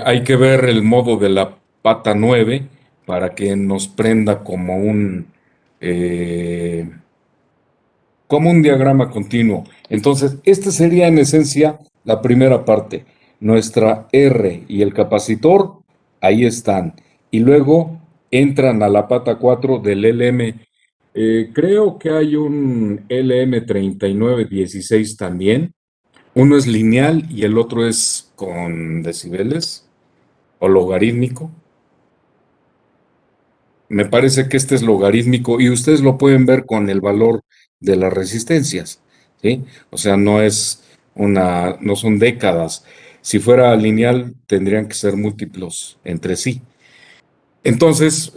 Hay que ver el modo de la pata 9 para que nos prenda eh, como un diagrama continuo. Entonces, este sería en esencia la primera parte. Nuestra R y el capacitor, ahí están. Y luego entran a la pata 4 del LM. Creo que hay un LM3916 también. Uno es lineal y el otro es con decibeles o logarítmico. Me parece que este es logarítmico y ustedes lo pueden ver con el valor de las resistencias, ¿sí? O sea, no son décadas. Si fuera lineal, tendrían que ser múltiplos entre sí. Entonces,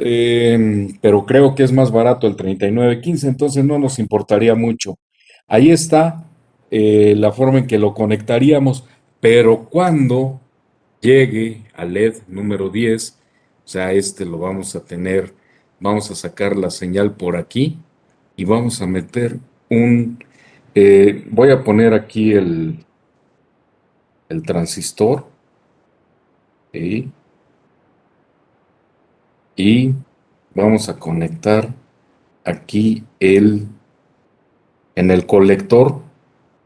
pero creo que es más barato el 3915, entonces no nos importaría mucho. Ahí está la forma en que lo conectaríamos, pero cuando llegue al LED número 10, o sea, lo vamos a tener, vamos a sacar la señal por aquí y vamos a meter voy a poner aquí el transistor, ¿sí? Y vamos a conectar aquí en el colector,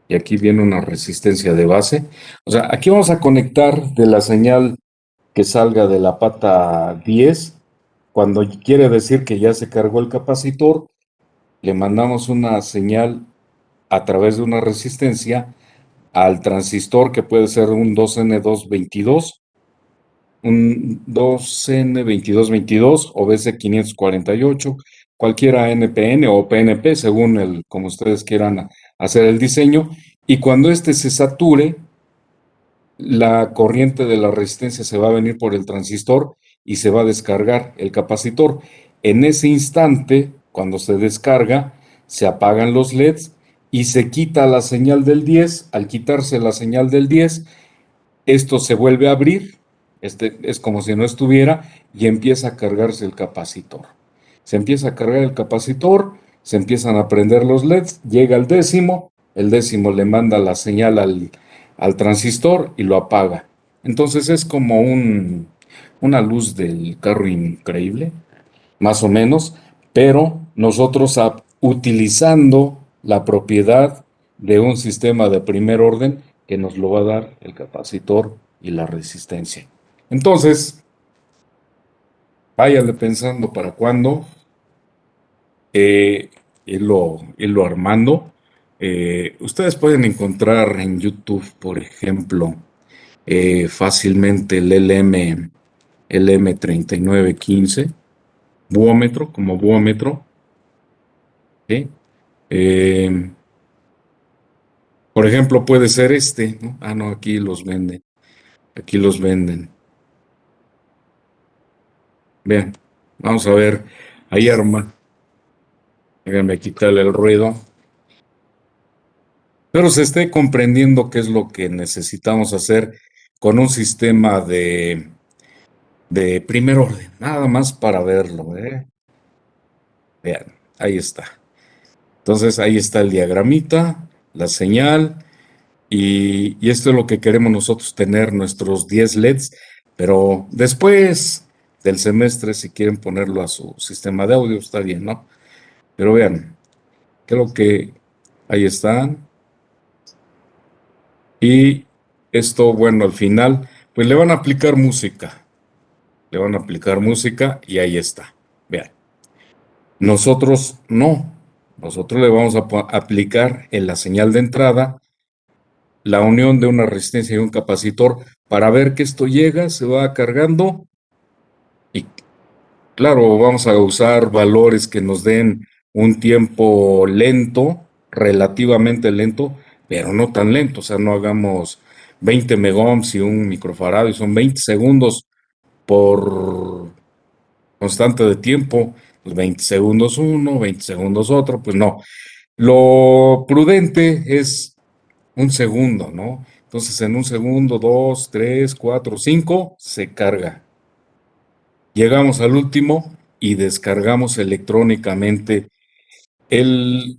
y aquí viene una resistencia de base. O sea, aquí vamos a conectar de la señal que salga de la pata 10, cuando quiere decir que ya se cargó el capacitor, le mandamos una señal a través de una resistencia al transistor que puede ser un 2N222, un 2N2222 o BC548, cualquiera NPN o PNP, según como ustedes quieran hacer el diseño, y cuando este se sature, la corriente de la resistencia se va a venir por el transistor y se va a descargar el capacitor. En ese instante, cuando se descarga, se apagan los LEDs y se quita la señal del 10. Al quitarse la señal del 10, esto se vuelve a abrir, es como si no estuviera, y empieza a cargarse el capacitor. Se empieza a cargar el capacitor, se empiezan a prender los LEDs, llega el décimo le manda la señal al transistor y lo apaga. Entonces es como una luz del carro increíble, más o menos, pero nosotros utilizando la propiedad de un sistema de primer orden que nos lo va a dar el capacitor y la resistencia. Entonces, váyale pensando para cuándo irlo armando. Ustedes pueden encontrar en YouTube, por ejemplo, fácilmente el LM3915, buómetro, como buómetro, ¿sí? Por ejemplo, puede ser este, ¿no? Ah, no, aquí los venden. Aquí los venden. Vean, vamos a ver. Ahí arma. Déjenme quitarle el ruido. Pero se esté comprendiendo qué es lo que necesitamos hacer con un sistema de primer orden. Nada más para verlo, ¿eh? Vean, ahí está. Entonces ahí está el diagramita, la señal, y esto es lo que queremos nosotros tener, nuestros 10 LEDs, pero después del semestre, si quieren ponerlo a su sistema de audio, está bien, ¿no? Pero vean, creo que ahí están. Y esto, bueno, al final, pues le van a aplicar música. Le van a aplicar música y ahí está. Vean. Nosotros no. Nosotros le vamos a aplicar en la señal de entrada la unión de una resistencia y un capacitor para ver que esto llega, se va cargando y claro, vamos a usar valores que nos den un tiempo lento, relativamente lento, pero no tan lento. O sea, no hagamos 20 megohms y un microfarado y son 20 segundos por constante de tiempo. Pues 20 segundos uno, 20 segundos otro, pues no. Lo prudente es un segundo, ¿no? Entonces en un segundo, dos, tres, cuatro, cinco, se carga. Llegamos al último y descargamos electrónicamente el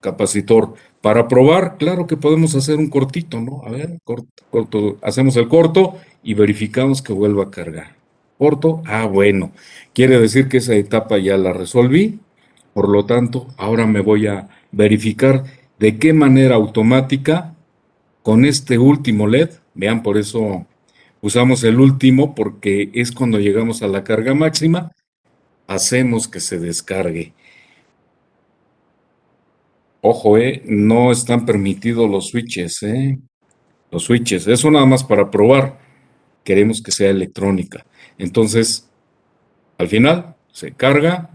capacitor. Para probar, claro que podemos hacer un cortito, ¿no? A ver, corto, hacemos el corto y verificamos que vuelva a cargar. Corto, bueno, quiere decir que esa etapa ya la resolví, por lo tanto, ahora me voy a verificar de qué manera automática con este último LED, vean, por eso usamos el último, porque es cuando llegamos a la carga máxima, hacemos que se descargue. Ojo, no están permitidos los switches, los switches, eso nada más para probar. Queremos que sea electrónica. Entonces, al final, se carga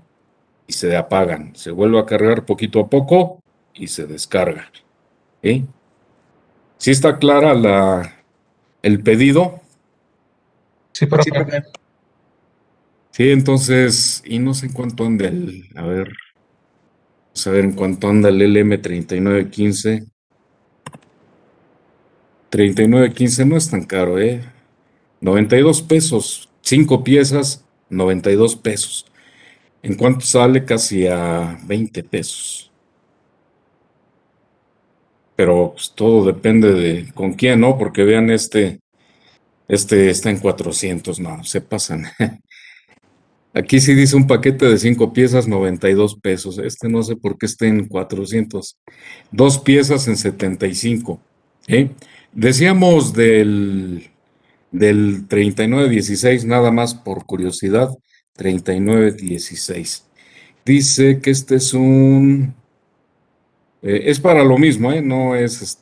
y se apagan. Se vuelve a cargar poquito a poco y se descarga. ¿Sí? ¿Sí está clara el pedido? Sí, profe. Sí, entonces, y no sé en cuánto anda a ver, vamos a ver en cuánto anda el LM3915. 3915 no es tan caro, 92 pesos, 5 piezas, 92 pesos. ¿En cuánto sale? Casi a 20 pesos. Pero pues, todo depende de con quién, ¿no? Porque vean este está en 400, no, se pasan. Aquí sí dice un paquete de 5 piezas, 92 pesos. Este no sé por qué está en 400. Dos piezas en 75. ¿Sí? Decíamos del 3916, nada más por curiosidad. 3916. Dice que este es es para lo mismo, no es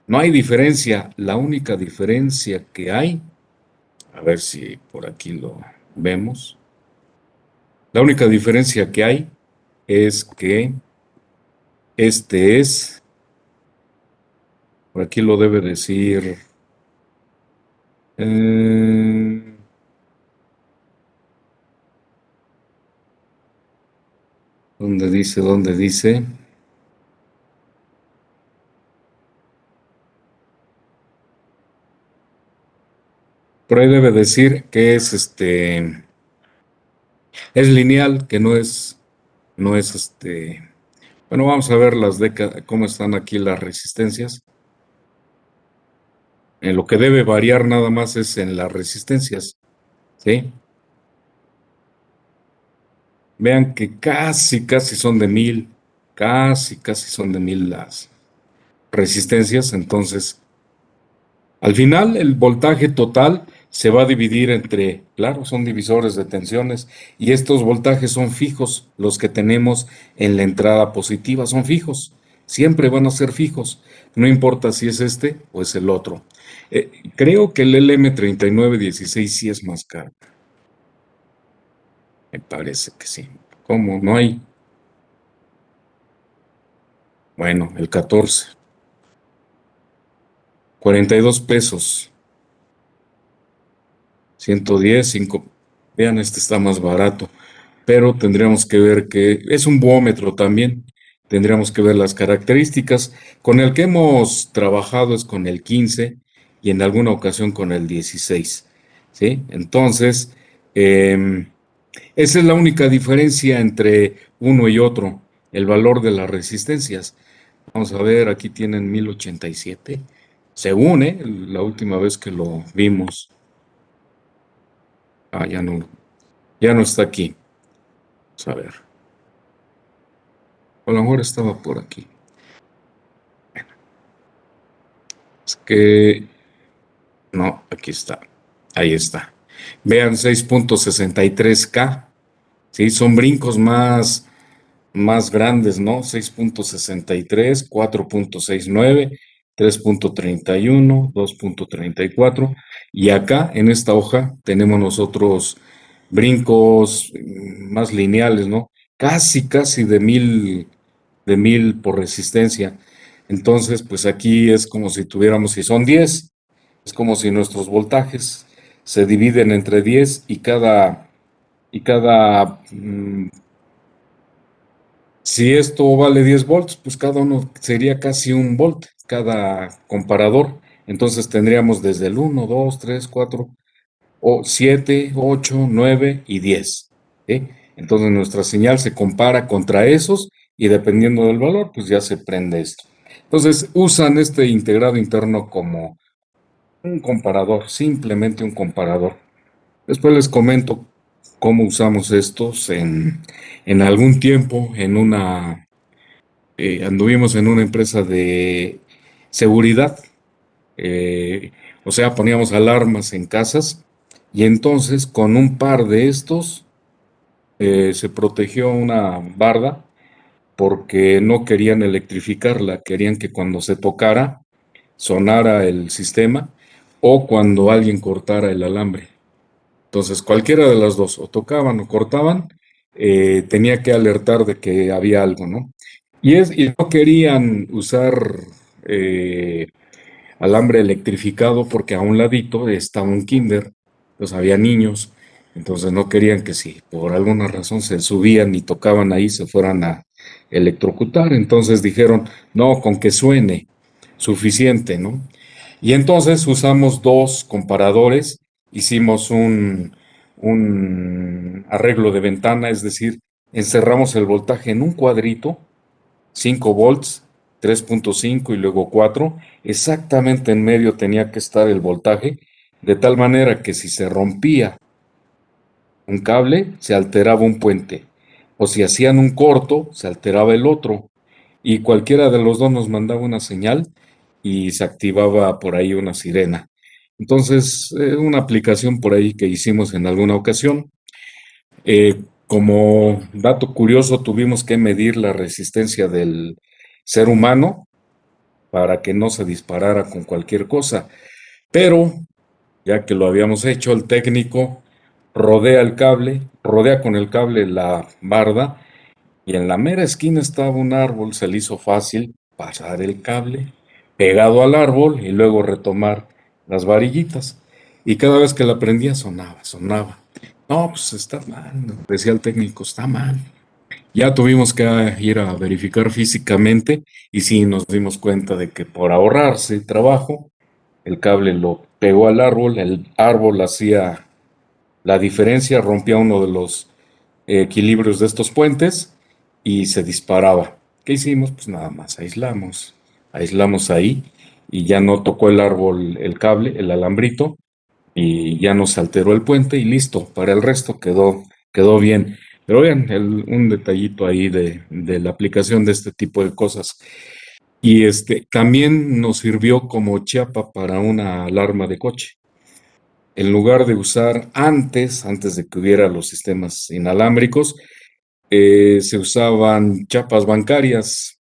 no hay diferencia. La única diferencia que hay, a ver si por aquí lo vemos. La única diferencia que hay es que este es, por aquí lo debe decir, eh, ¿dónde dice? ¿Dónde dice? Por ahí debe decir que es es lineal, que no es bueno, vamos a ver las décadas, cómo están aquí las resistencias. En lo que debe variar nada más es en las resistencias, ¿sí? Vean que casi son de 1000, casi son de 1000 las resistencias, entonces al final el voltaje total se va a dividir entre, claro, son divisores de tensiones y estos voltajes son fijos, los que tenemos en la entrada positiva son fijos, siempre van a ser fijos, no importa si es este o es el otro. Creo que el LM3916 sí es más caro, me parece que sí. ¿Cómo? No hay. Bueno, el 14. 42 pesos. 110, 5. Vean, este está más barato. Pero tendríamos que ver que es un buómetro también. Tendríamos que ver las características. Con el que hemos trabajado es con el 15 y en alguna ocasión con el 16. ¿Sí? Entonces, esa es la única diferencia entre uno y otro, el valor de las resistencias. Vamos a ver, aquí tienen 1087. Según, la última vez que lo vimos. Ah, ya no está aquí. Vamos a ver. A lo mejor estaba por aquí. Es que... No, aquí está. Ahí está. Vean, 6.63K. Sí, son brincos más grandes, ¿no? 6.63, 4.69, 3.31, 2.34. Y acá en esta hoja tenemos nosotros brincos más lineales, ¿no? Casi de mil por resistencia. Entonces, pues aquí es como si tuviéramos, si son 10, es como si nuestros voltajes se dividen entre 10 y cada si esto vale 10 volts, pues cada uno sería casi un volt, cada comparador. Entonces tendríamos desde el 1, 2, 3, 4, o 7, 8, 9 y 10. ¿Sí? Entonces nuestra señal se compara contra esos y dependiendo del valor, pues ya se prende esto. Entonces usan este integrado interno como un comparador, simplemente un comparador. Después les comento cómo usamos estos en algún tiempo, anduvimos en una empresa de seguridad, eh, o sea, poníamos alarmas en casas y entonces con un par de estos se protegió una barda porque no querían electrificarla, querían que cuando se tocara sonara el sistema o cuando alguien cortara el alambre. Entonces, cualquiera de las dos, o tocaban o cortaban, tenía que alertar de que había algo, ¿no? Y no querían usar eh, alambre electrificado porque a un ladito estaba un kinder, entonces había niños, entonces no querían que si por alguna razón se subían y tocaban ahí se fueran a electrocutar, entonces dijeron, no, con que suene, suficiente, ¿no? Y entonces usamos dos comparadores, hicimos un arreglo de ventana, es decir, encerramos el voltaje en un cuadrito, 5 volts, 3.5 y luego 4, exactamente en medio tenía que estar el voltaje, de tal manera que si se rompía un cable, se alteraba un puente, o si hacían un corto, se alteraba el otro, y cualquiera de los dos nos mandaba una señal y se activaba por ahí una sirena. Entonces, una aplicación por ahí que hicimos en alguna ocasión. Como dato curioso, tuvimos que medir la resistencia del ser humano para que no se disparara con cualquier cosa. Pero, ya que lo habíamos hecho, el técnico rodea con el cable la barda y en la mera esquina estaba un árbol, se le hizo fácil pasar el cable pegado al árbol y luego retomar las varillitas. Y cada vez que la prendía sonaba. No, pues está mal, decía el técnico, está mal. Ya tuvimos que ir a verificar físicamente y sí nos dimos cuenta de que por ahorrarse trabajo, el cable lo pegó al árbol, el árbol hacía la diferencia, rompía uno de los equilibrios de estos puentes y se disparaba. ¿Qué hicimos? Pues nada más aislamos ahí y ya no tocó el árbol el cable, el alambrito y ya no se alteró el puente y listo, para el resto quedó bien. Pero vean, un detallito ahí de la aplicación de este tipo de cosas. Y también nos sirvió como chapa para una alarma de coche. En lugar de usar antes de que hubiera los sistemas inalámbricos, se usaban chapas bancarias,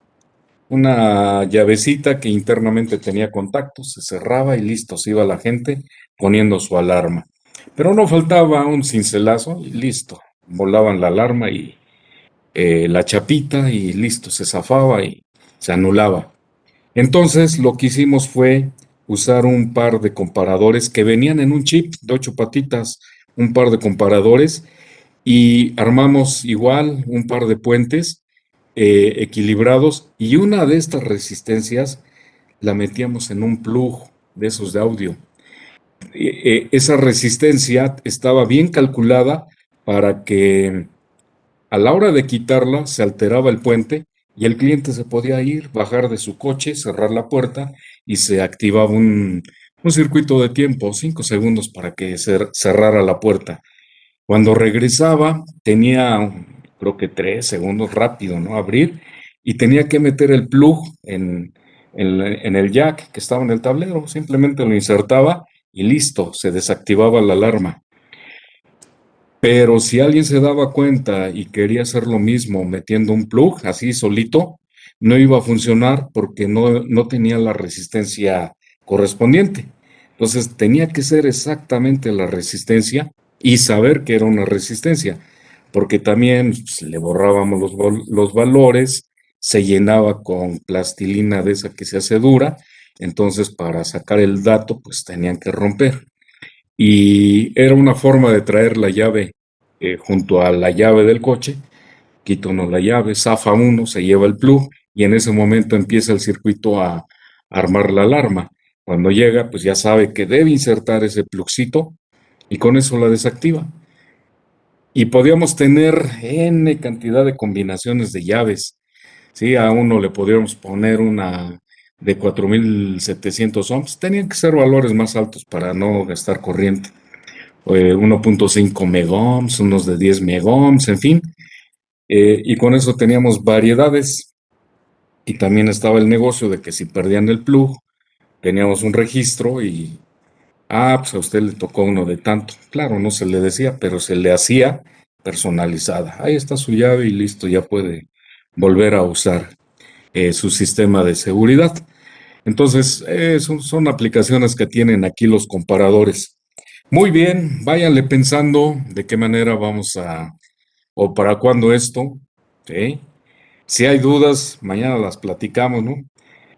una llavecita que internamente tenía contactos, se cerraba y listo, se iba la gente poniendo su alarma. Pero no faltaba un cincelazo y listo, volaban la alarma y la chapita y listo, se zafaba y se anulaba. Entonces lo que hicimos fue usar un par de comparadores que venían en un chip de 8 patitas, un par de comparadores, y armamos igual un par de puentes equilibrados, y una de estas resistencias la metíamos en un plug de esos de audio. Esa resistencia estaba bien calculada para que a la hora de quitarla se alteraba el puente y el cliente se podía ir, bajar de su coche, cerrar la puerta y se activaba un circuito de tiempo, 5 segundos para que cerrara la puerta. Cuando regresaba tenía, creo que 3 segundos rápido, ¿no? Abrir, y tenía que meter el plug en el jack que estaba en el tablero. Simplemente lo insertaba y listo, se desactivaba la alarma. Pero si alguien se daba cuenta y quería hacer lo mismo metiendo un plug así solito, no iba a funcionar porque no tenía la resistencia correspondiente. Entonces tenía que ser exactamente la resistencia y saber que era una resistencia, porque también pues, le borrábamos los valores, se llenaba con plastilina de esa que se hace dura, entonces para sacar el dato pues tenían que romper. Y era una forma de traer la llave junto a la llave del coche, quita uno la llave, zafa uno, se lleva el plug y en ese momento empieza el circuito a armar la alarma. Cuando llega, pues ya sabe que debe insertar ese plugcito y con eso la desactiva. Y podíamos tener N cantidad de combinaciones de llaves. Sí, a uno le podríamos poner una de 4700 ohms. Tenían que ser valores más altos para no gastar corriente. 1.5 megohms, unos de 10 megohms, en fin. Y con eso teníamos variedades. Y también estaba el negocio de que si perdían el plug, teníamos un registro y, pues a usted le tocó uno de tanto. Claro, no se le decía, pero se le hacía personalizada. Ahí está su llave y listo, ya puede volver a usar su sistema de seguridad. Entonces, son aplicaciones que tienen aquí los comparadores. Muy bien, váyanle pensando de qué manera vamos o para cuándo esto, ¿sí? Si hay dudas, mañana las platicamos, ¿no?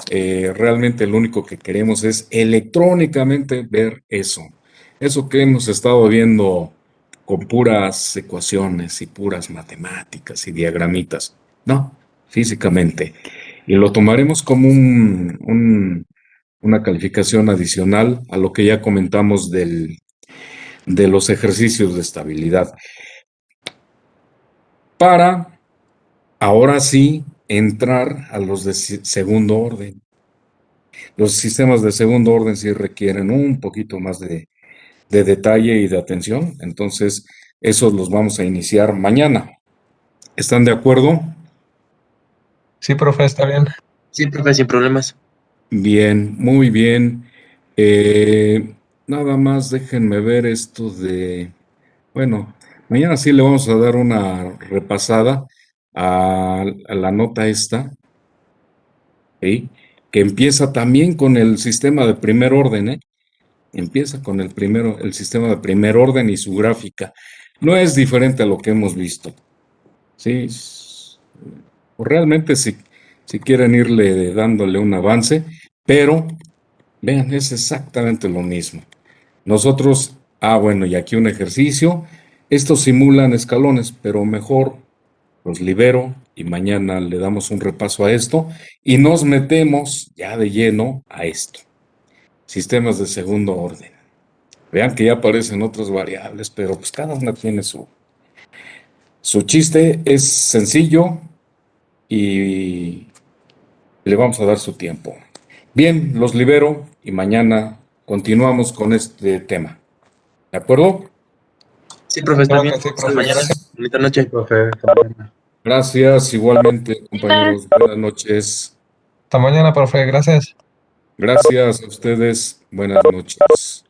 Realmente lo único que queremos es electrónicamente ver eso. Eso que hemos estado viendo con puras ecuaciones y puras matemáticas y diagramitas. No, físicamente. Y lo tomaremos como una calificación adicional a lo que ya comentamos de los ejercicios de estabilidad. Para ahora sí entrar a los de segundo orden. Los sistemas de segundo orden sí requieren un poquito más de detalle y de atención, entonces esos los vamos a iniciar mañana. ¿Están de acuerdo? Sí, profe, está bien. Sí, profe, sin problemas. Bien, muy bien. Nada más déjenme ver esto bueno, mañana sí le vamos a dar una repasada a la nota esta, ¿sí? Que empieza también con el sistema de primer orden, ¿eh? Empieza con el sistema de primer orden y su gráfica. No es diferente a lo que hemos visto. Sí, realmente si quieren irle dándole un avance, pero vean, es exactamente lo mismo. Nosotros, bueno, y aquí un ejercicio. Estos simulan escalones, pero mejor los libero y mañana le damos un repaso a esto y nos metemos ya de lleno a esto. Sistemas de segundo orden. Vean que ya aparecen otras variables, pero pues cada una tiene su chiste, es sencillo y le vamos a dar su tiempo. Bien, los libero y mañana continuamos con este tema. ¿De acuerdo? Sí, profe, está Claro bien. que sí, Hasta profe. mañana. Bonita noche. Profe, hasta mañana. Gracias, igualmente, compañeros. Buenas noches. Hasta mañana, profe. Gracias. Gracias a ustedes. Buenas noches.